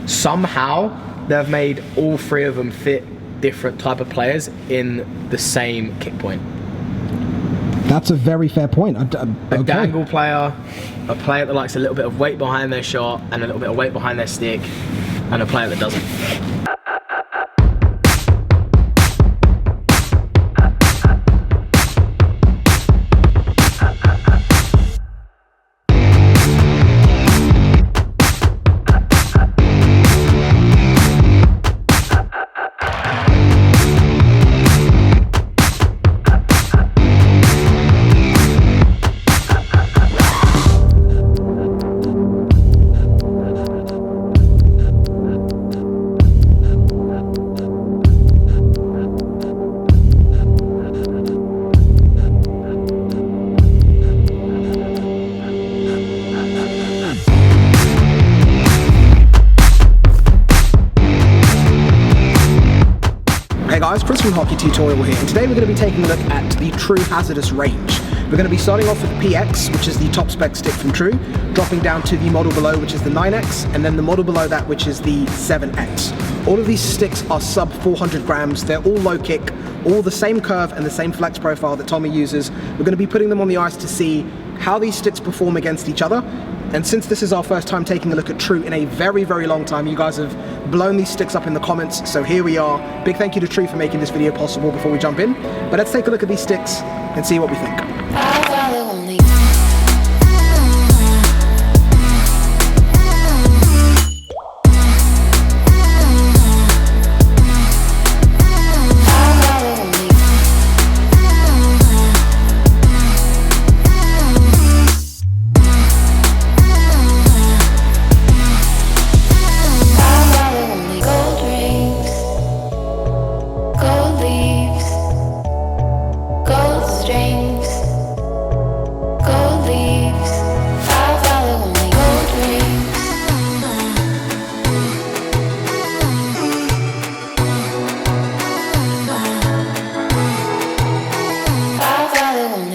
somehow they've made all three of them fit different type of players in the same kick point. That's a very fair point. A dangle player, a player that likes a little bit of weight behind their shot and a little bit of weight behind their stick, and a player that doesn't. Hey guys, Chris from Hockey Tutorial here, and today we're going to be taking a look at the True HZRDUS range. We're going to be starting off with the PX, which is the top spec stick from True, dropping down to the model below, which is the 9X, and then the model below that, which is the 7X. All of these sticks are sub 400 grams, they're all low kick, all the same curve and the same flex profile that Tommy uses. We're going to be putting them on the ice to see how these sticks perform against each other. And since this is our first time taking a look at True in a very, very long time, you guys have blown these sticks up in the comments, so here we are. Big thank you to True for making this video possible before we jump in. But let's take a look at these sticks and see what we think.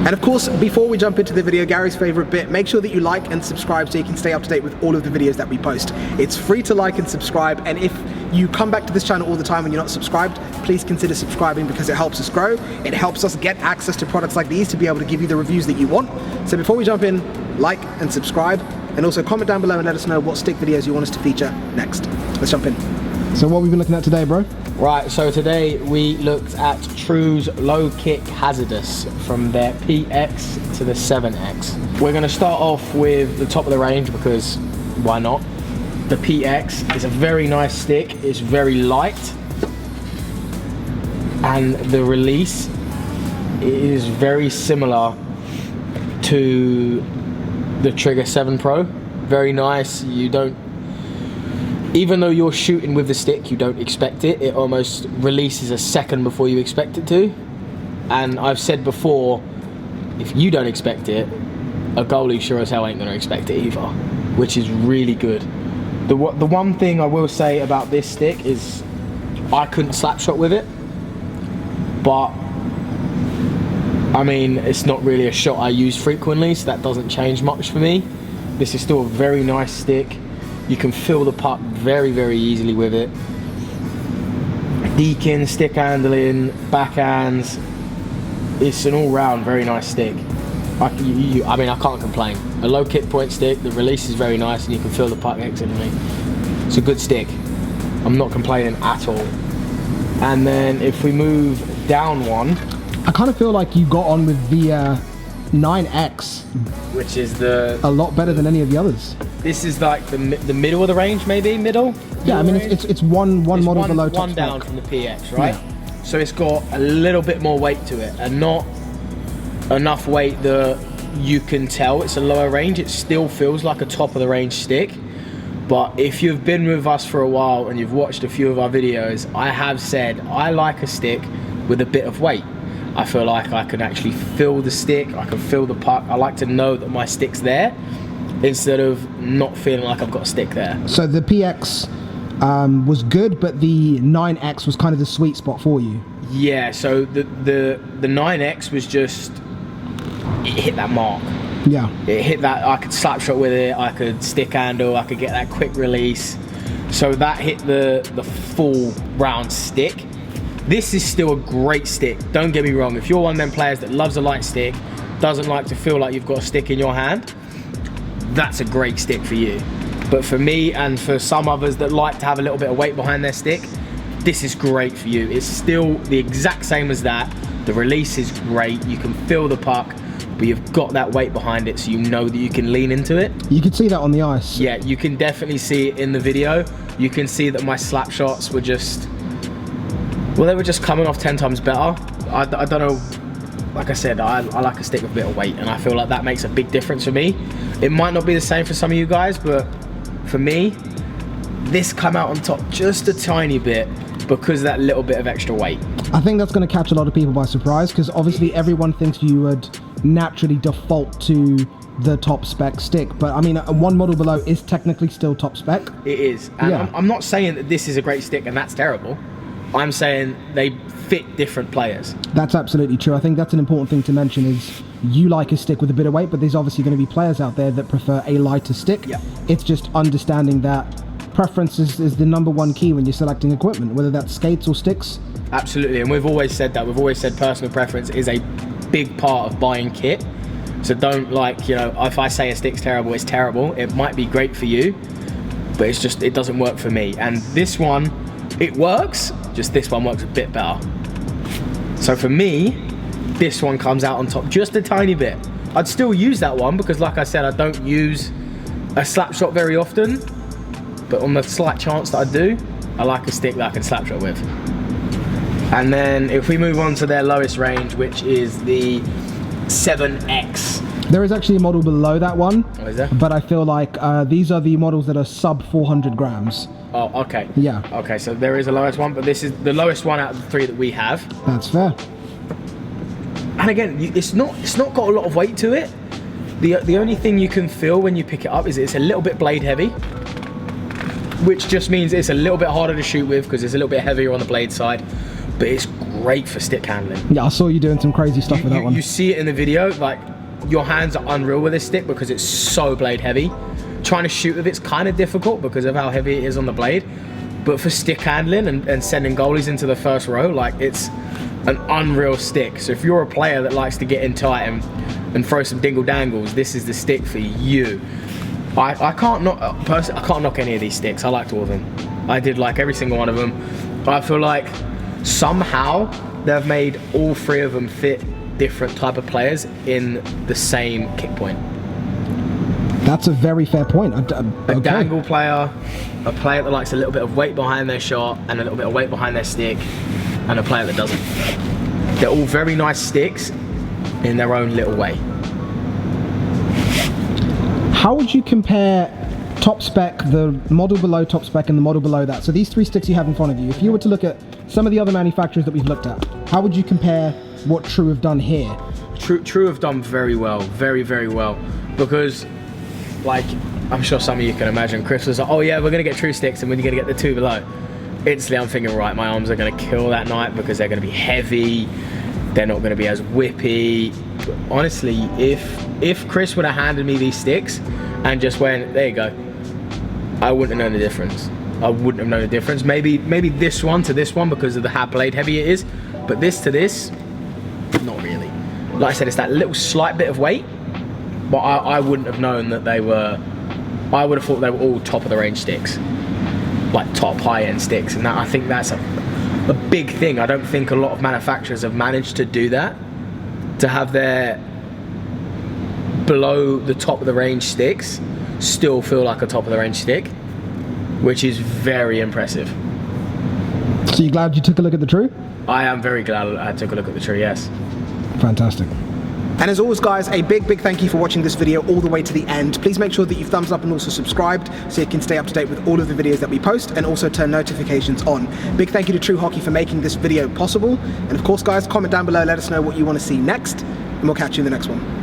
And of course, before we jump into the video, Gary's favorite bit, make sure that you like and subscribe so you can stay up to date with all of the videos that we post. It's free to like and subscribe, and if you come back to this channel all the time and you're not subscribed, please consider subscribing because it helps us grow. It helps us get access to products like these to be able to give you the reviews that you want. So before we jump in, like and subscribe, and also comment down below and let us know what stick videos you want us to feature next. Let's jump in. So what have we been looking at today, bro? Right, so today we looked at True's low kick HZRDUS from their PX to the 7X. We're going to start off with the top of the range because why not? The PX is a very nice stick, it's very light, and the release is very similar to the Trigger 7 Pro. Very nice. You don't, even though you're shooting with the stick, you don't expect it. It almost releases a second before you expect it to. And I've said before, if you don't expect it, a goalie sure as hell ain't gonna expect it either, which is really good. The one thing I will say about this stick is I couldn't slap shot with it, but I mean, it's not really a shot I use frequently, so that doesn't change much for me. This is still a very nice stick. You can feel the puck very, very easily with it. Deacon, stick handling, backhands. It's an all-round very nice stick. I mean, I can't complain. A low kick point stick, the release is very nice and you can feel the puck excellently. It's a good stick. I'm not complaining at all. And then if we move down one, I kind of feel like you got on with the 9X, which is a lot better than any of the others. This is like the middle of the range, maybe middle. Yeah, I mean it's one model below top one down spec from the PX, right? Yeah. So it's got a little bit more weight to it, and not enough weight that you can tell it's a lower range. It still feels like a top of the range stick. But if you've been with us for a while and you've watched a few of our videos, I have said I like a stick with a bit of weight. I feel like I can actually feel the stick, I can feel the puck. I like to know that my stick's there instead of not feeling like I've got a stick there. So the PX was good, but the 9X was kind of the sweet spot for you. Yeah, so the 9X was just, it hit that mark. Yeah. It hit that, I could slap shot with it, I could stick handle, I could get that quick release. So that hit the full round stick. This is still a great stick, don't get me wrong. If you're one of them players that loves a light stick, doesn't like to feel like you've got a stick in your hand, that's a great stick for you. But for me and for some others that like to have a little bit of weight behind their stick, this is great for you. It's still the exact same as that. The release is great, you can feel the puck, but you've got that weight behind it so you know that you can lean into it. You can see that on the ice. Yeah, you can definitely see it in the video. You can see that my slap shots were just, well, they were just coming off 10 times better. I don't know, like I said, I like a stick with a bit of weight, and I feel like that makes a big difference for me. It might not be the same for some of you guys, but for me, this come out on top just a tiny bit because of that little bit of extra weight. I think that's going to catch a lot of people by surprise, because obviously everyone thinks you would naturally default to the top spec stick, but I mean, one model below is technically still top spec. It is, and yeah. I'm not saying that this is a great stick and that's terrible. I'm saying they fit different players. That's absolutely true. I think that's an important thing to mention, is you like a stick with a bit of weight, but there's obviously going to be players out there that prefer a lighter stick. Yeah. It's just understanding that preference is the #1 key when you're selecting equipment, whether that's skates or sticks. Absolutely, and we've always said that. We've always said personal preference is a big part of buying kit. So don't, like, you know, if I say a stick's terrible, it's terrible. It might be great for you, but it's just, it doesn't work for me. And this one, it works, just this one works a bit better. So for me, this one comes out on top just a tiny bit. I'd still use that one because, like I said, I don't use a slap shot very often, but on the slight chance that I do, I like a stick that I can slap shot with. And then if we move on to their lowest range, which is the 7X. There is actually a model below that one. Oh, is there? But I feel like these are the models that are sub 400 grams. Oh, okay. Yeah. Okay, so there is a lowest one, but this is the lowest one out of the 3 that we have. That's fair. And again, it's not got a lot of weight to it. The only thing you can feel when you pick it up is it's a little bit blade heavy, which just means it's a little bit harder to shoot with because it's a little bit heavier on the blade side, but it's great for stick handling. Yeah, I saw you doing some crazy stuff with that one. You see it in the video, like your hands are unreal with this stick because it's so blade heavy. Trying to shoot with it's kind of difficult because of how heavy it is on the blade, but for stick handling and sending goalies into the first row, like, it's an unreal stick. So if you're a player that likes to get in tight and throw some dingle dangles, this is the stick for you. I can't knock any of these sticks. I liked all of them. I did like every single one of them. I feel like somehow they've made all 3 of them fit different type of players in the same kick point. That's a very fair point. A dangle player, a player that likes a little bit of weight behind their shot and a little bit of weight behind their stick, and a player that doesn't. They're all very nice sticks in their own little way. How would you compare top spec, the model below top spec, and the model below that? So these 3 sticks you have in front of you, if you were to look at some of the other manufacturers that we've looked at, how would you compare what True have done here? True have done very well, very, very well, because, like, I'm sure some of you can imagine, Chris was like, oh yeah, we're gonna get True sticks and we're gonna get the 2 below. Instantly I'm thinking, right, my arms are gonna kill that night because they're gonna be heavy, they're not gonna be as whippy. But honestly, if Chris would have handed me these sticks and just went, there you go, I wouldn't have known the difference. I wouldn't have known the difference. Maybe this one to this one because of the how blade heavy it is, but this to this, not really. Like I said, it's that little slight bit of weight, but I wouldn't have known that they were, I would have thought they were all top of the range sticks, like top high-end sticks, and that, I think that's a big thing. I don't think a lot of manufacturers have managed to do that, to have their below the top of the range sticks still feel like a top of the range stick, which is very impressive. So you glad you took a look at the True? I am very glad I took a look at the True, yes. Fantastic. And as always, guys, a big thank you for watching this video all the way to the end. Please make sure that you've thumbs up and also subscribed so you can stay up to date with all of the videos that we post, and also turn notifications on. Big thank you to True Hockey for making this video possible. And of course, guys, comment down below, let us know what you want to see next, and we'll catch you in the next one.